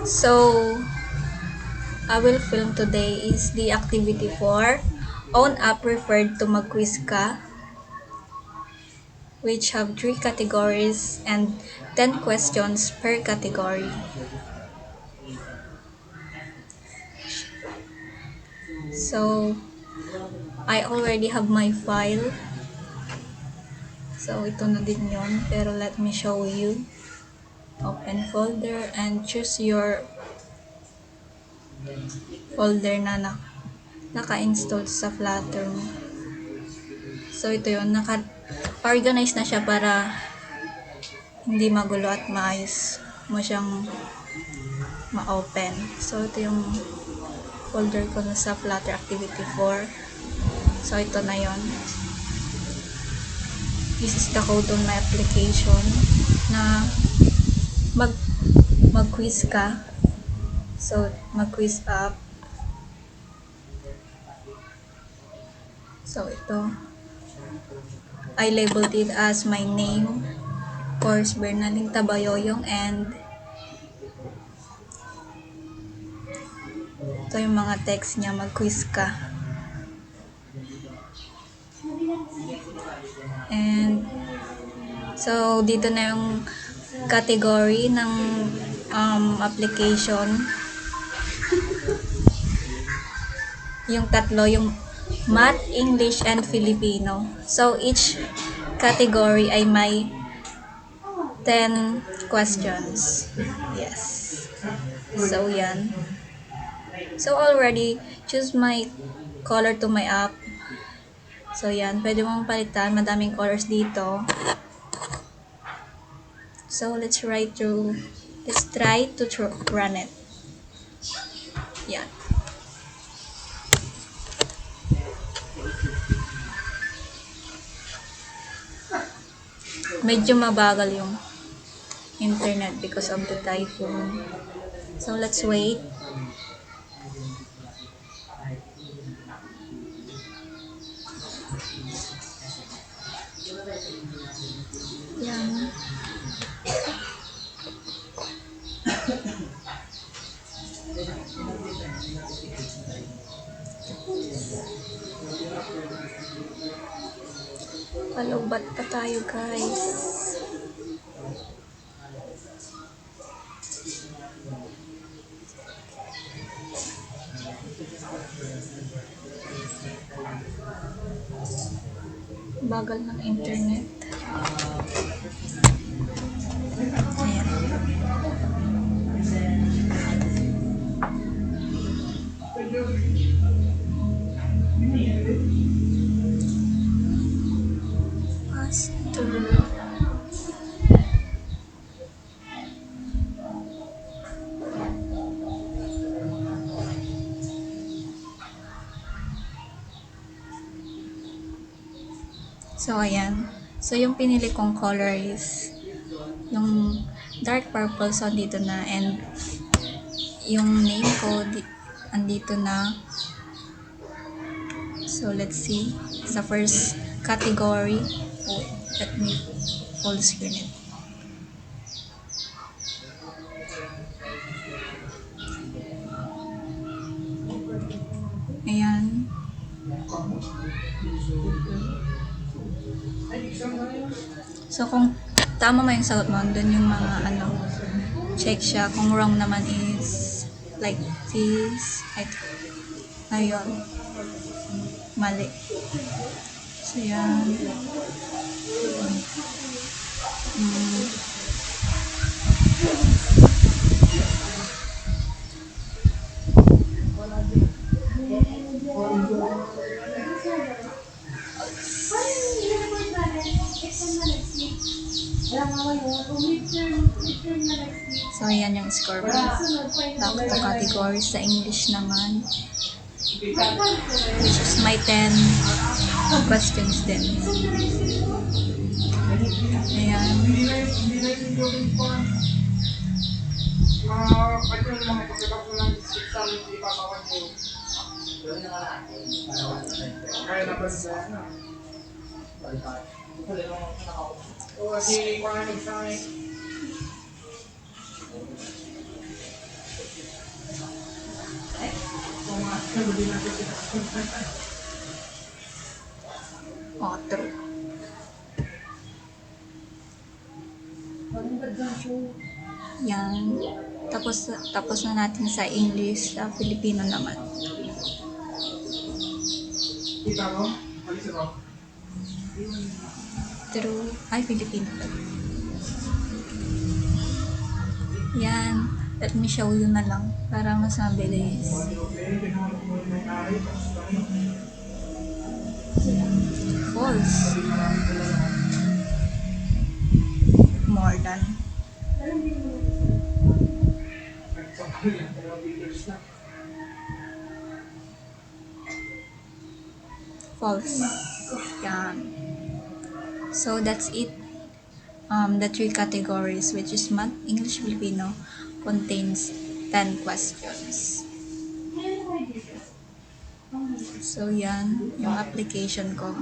So, I will film today is the activity 4. Own app referred to mag-quiz ka, which have 3 categories and 10 questions per category. So, I already have my file. So, ito na din yon. Pero let me show you. Open folder and choose your folder na naka-install sa Flutter mo. So, ito yon. Naka-organize na siya para hindi magulo at maayos mo siyang ma-open. So, ito yung folder ko sa Flutter Activity 4. So, ito na yon. This is the code on my application na mag-quiz ka. So, mag-quiz app. So, ito. I labeled it as my name, course Bernaldine Tabayoyong, and ito yung mga text niya, mag-quiz ka. And so, dito na yung category ng application. Yung tatlo, yung Math, English, and Filipino. So, each category ay may 10 questions. Yes. So, yan. So, already choose my color to my app. So, yan. Pwede mong palitan. Madaming colors dito. So, let's try to run it. Yan. Medyo mabagal yung internet because of the typhoon. So, let's wait. Yan. Palubat pa tayo, guys. Bagal ng internet. Ayan. So, ayan. So, yung pinili kong color is yung dark purple. So, andito na. And yung name ko, andito na. So, let's see. Sa first category. Oh, let me full screen it. Ayan. So, kung tama mo yung sagot mo, dun yung mga check siya. Kung wrong naman is like this. Ayun. Mali. So, yan. So, ayan yung score ko. Back to categories sa English naman. Which is my 10 questions din. Ayan. Oh, true. Yan. Tapos na natin sa English, sa Filipino naman. True. Ay, Filipino pala. Yan. Let me show you na lang para mas mabilis. False. More than. False. Yan. So that's it. The three categories, which is Math, English, Filipino, contains 10 questions. So yan, yung application ko.